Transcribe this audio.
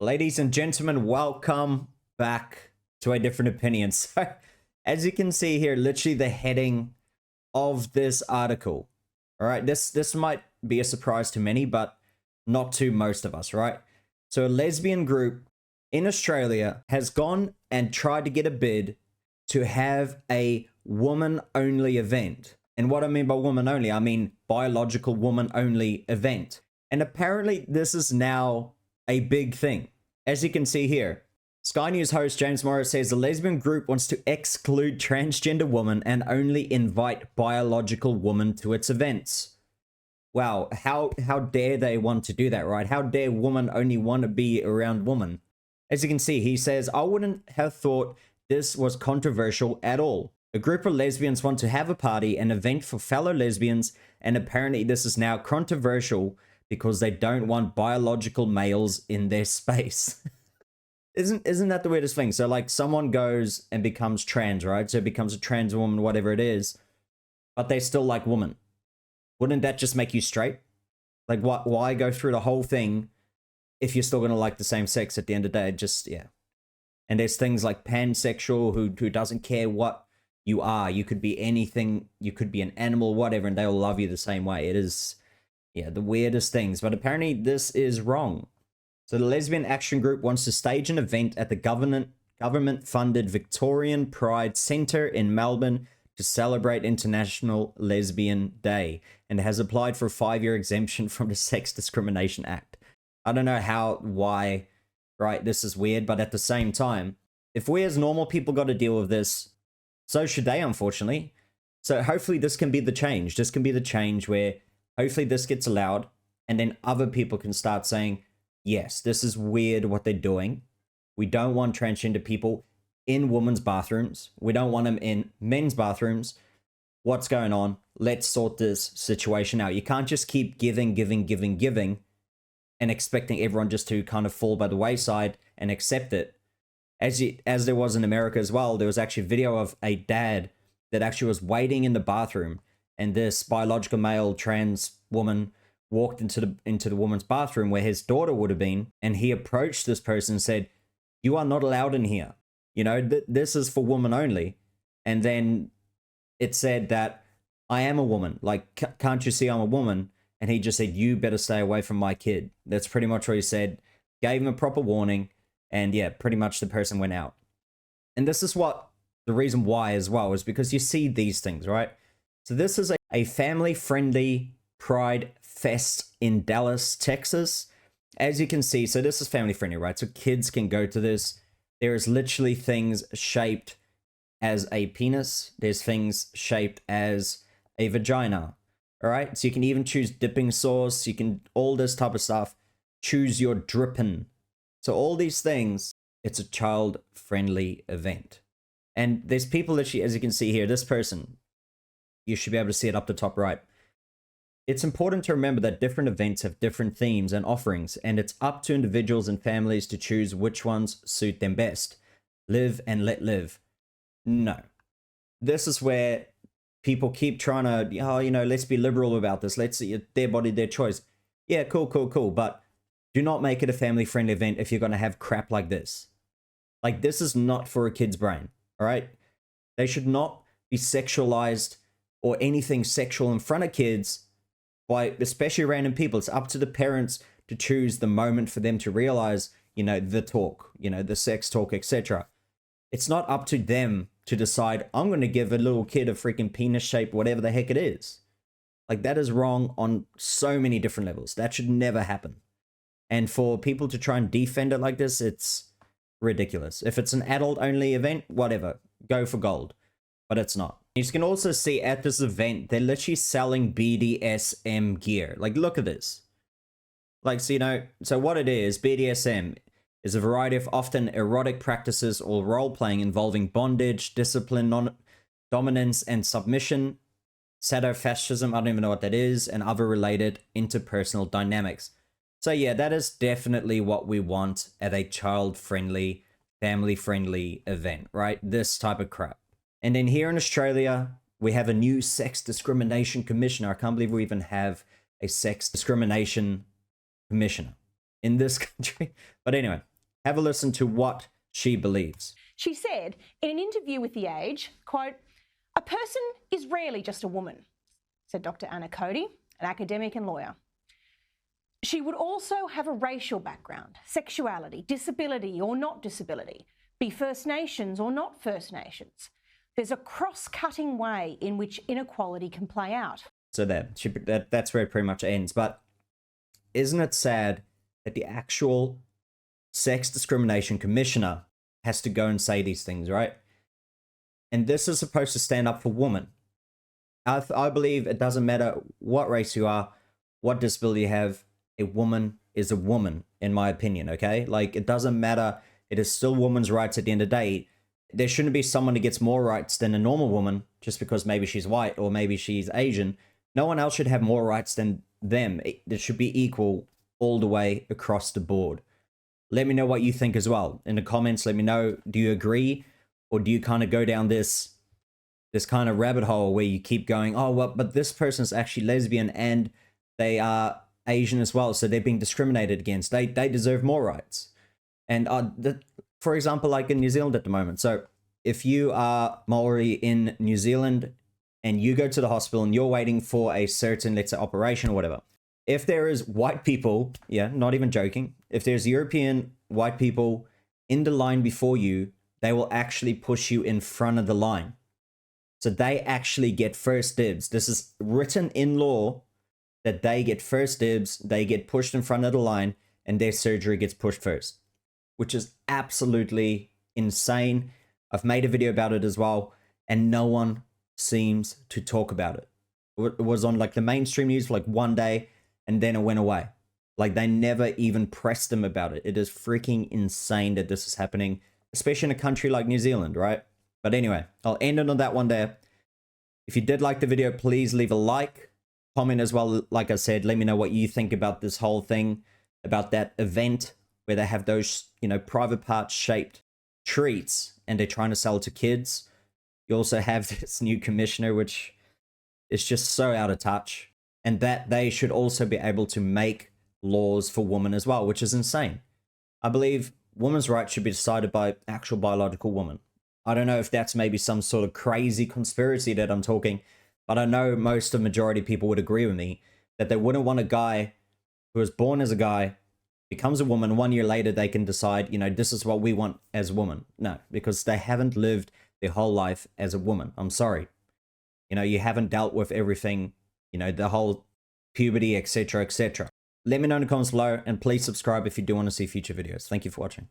Ladies and gentlemen, welcome back to A Different Opinion. So, as you can see here, literally the heading of this article. All right, this might be a surprise to many, but not to most of us, right? So, a lesbian group in Australia has gone and tried to get a bid to have a woman-only event. And what I mean by woman-only, I mean biological woman-only event. And apparently, this is now a big thing. As you can see here, Sky News host James Morris says the lesbian group wants to exclude transgender women and only invite biological women to its events. Wow, how dare they want to do that, right? How dare women only want to be around women? As you can see, he says, I wouldn't have thought this was controversial at all. A group of lesbians want to have a party, an event for fellow lesbians, and apparently this is now controversial because they don't want biological males in their space. Isn't that the weirdest thing? So like someone goes and becomes trans, right? So it becomes a trans woman, whatever it is, but they still like women. Wouldn't that just make you straight? Like why go through the whole thing if you're still gonna like the same sex at the end of the day? Just, yeah. And there's things like pansexual who doesn't care what you are. You could be anything, you could be an animal, whatever, and they'll love you the same way. It is, yeah, the weirdest things. But apparently this is wrong. So the Lesbian Action Group wants to stage an event at the government-funded Victorian Pride Centre in Melbourne to celebrate International Lesbian Day, and has applied for a 5-year exemption from the Sex Discrimination Act. I don't know why, right, this is weird, but at the same time, if we as normal people got to deal with this, so should they, unfortunately. So hopefully this can be the change. This can be the change where hopefully this gets allowed, and then other people can start saying, yes, this is weird what they're doing. We don't want transgender people in women's bathrooms. We don't want them in men's bathrooms. What's going on? Let's sort this situation out. You can't just keep giving, and expecting everyone just to kind of fall by the wayside and accept it. As there was in America as well, there was actually a video of a dad that actually was waiting in the bathroom, and this biological male trans woman walked into the woman's bathroom where his daughter would have been, and he approached this person and said, "You are not allowed in here. You know, this is for women only." And then it said that, "I am a woman. Like, can't you see I'm a woman?" And he just said, "You better stay away from my kid." That's pretty much what he said. Gave him a proper warning, and yeah, pretty much the person went out. And this is what the reason why as well is because you see these things, right? So this is a family-friendly Pride Fest in Dallas, Texas. As you can see, so this is family-friendly, right? So kids can go to this. There is literally things shaped as a penis. There's things shaped as a vagina, all right? So you can even choose dipping sauce. You can, all this type of stuff. Choose your dripping. So all these things, it's a child-friendly event. And there's people literally, as you can see here, this person, you should be able to see it up the top right. It's important to remember that different events have different themes and offerings, and it's up to individuals and families to choose which ones suit them best. Live and let live. No. This is where people keep trying to, oh, you know, let's be liberal about this. Let's see their body, their choice. Yeah, cool. But do not make it a family-friendly event if you're going to have crap like this. Like, this is not for a kid's brain, all right? They should not be sexualized or anything sexual in front of kids by especially random people. It's up to the parents to choose the moment for them to realize, you know, the talk, you know, the sex talk, etc. It's not up to them to decide, I'm going to give a little kid a freaking penis shape, whatever the heck it is. Like, that is wrong on so many different levels. That should never happen. And for people to try and defend it like this, it's ridiculous. If it's an adult-only event, whatever, go for gold. But it's not. You can also see at this event, they're literally selling BDSM gear. Like, look at this. Like, so, you know, so what it is, BDSM is a variety of often erotic practices or role-playing involving bondage, discipline, dominance, and submission, sadomasochism, I don't even know what that is, and other related interpersonal dynamics. So yeah, that is definitely what we want at a child-friendly, family-friendly event, right? This type of crap. And then here in Australia, we have a new sex discrimination commissioner. I can't believe we even have a sex discrimination commissioner in this country. But anyway, have a listen to what she believes. She said in an interview with The Age, quote, "A person is rarely just a woman," said Dr. Anna Cody, an academic and lawyer. She would also have a racial background, sexuality, disability or not disability, be First Nations or not First Nations. There's a cross-cutting way in which inequality can play out. So that's where it pretty much ends. But isn't it sad that the actual sex discrimination commissioner has to go and say these things, right? And this is supposed to stand up for women. I believe it doesn't matter what race you are, what disability you have, a woman is a woman, in my opinion, okay? Like, it doesn't matter. It is still women's rights at the end of the day. There shouldn't be someone who gets more rights than a normal woman just because maybe she's white or maybe she's Asian. No one else should have more rights than them. It should be equal all the way across the board. Let me know what you think as well. In the comments, let me know, do you agree? Or do you kind of go down this kind of rabbit hole where you keep going, oh, well, but this person's actually lesbian and they are Asian as well, so they're being discriminated against. They deserve more rights. And for example, like in New Zealand at the moment. So if you are Maori in New Zealand and you go to the hospital and you're waiting for a certain, let's say, operation or whatever, if there is white people, yeah, not even joking, if there's European white people in the line before you, they will actually push you in front of the line. So they actually get first dibs. This is written in law that they get first dibs, they get pushed in front of the line, and their surgery gets pushed first, which is absolutely insane. I've made a video about it as well, and no one seems to talk about it. It was on like the mainstream news for like one day, and then it went away. Like, they never even pressed them about it. It is freaking insane that this is happening, especially in a country like New Zealand, right? But anyway, I'll end it on that one there. If you did like the video, please leave a like. Comment as well, like I said, let me know what you think about this whole thing, about that event where they have those, you know, private part shaped treats and they're trying to sell it to kids. You also have this new commissioner, which is just so out of touch, and that they should also be able to make laws for women as well, which is insane. I believe women's rights should be decided by actual biological women. I don't know if that's maybe some sort of crazy conspiracy that I'm talking, but I know most of the majority of people would agree with me that they wouldn't want a guy who was born as a guy, becomes a woman, 1 year later they can decide, you know, this is what we want as a woman. No, because they haven't lived their whole life as a woman. I'm sorry. You know, you haven't dealt with everything, you know, the whole puberty, etc., etc. Let me know in the comments below, and please subscribe if you do want to see future videos. Thank you for watching.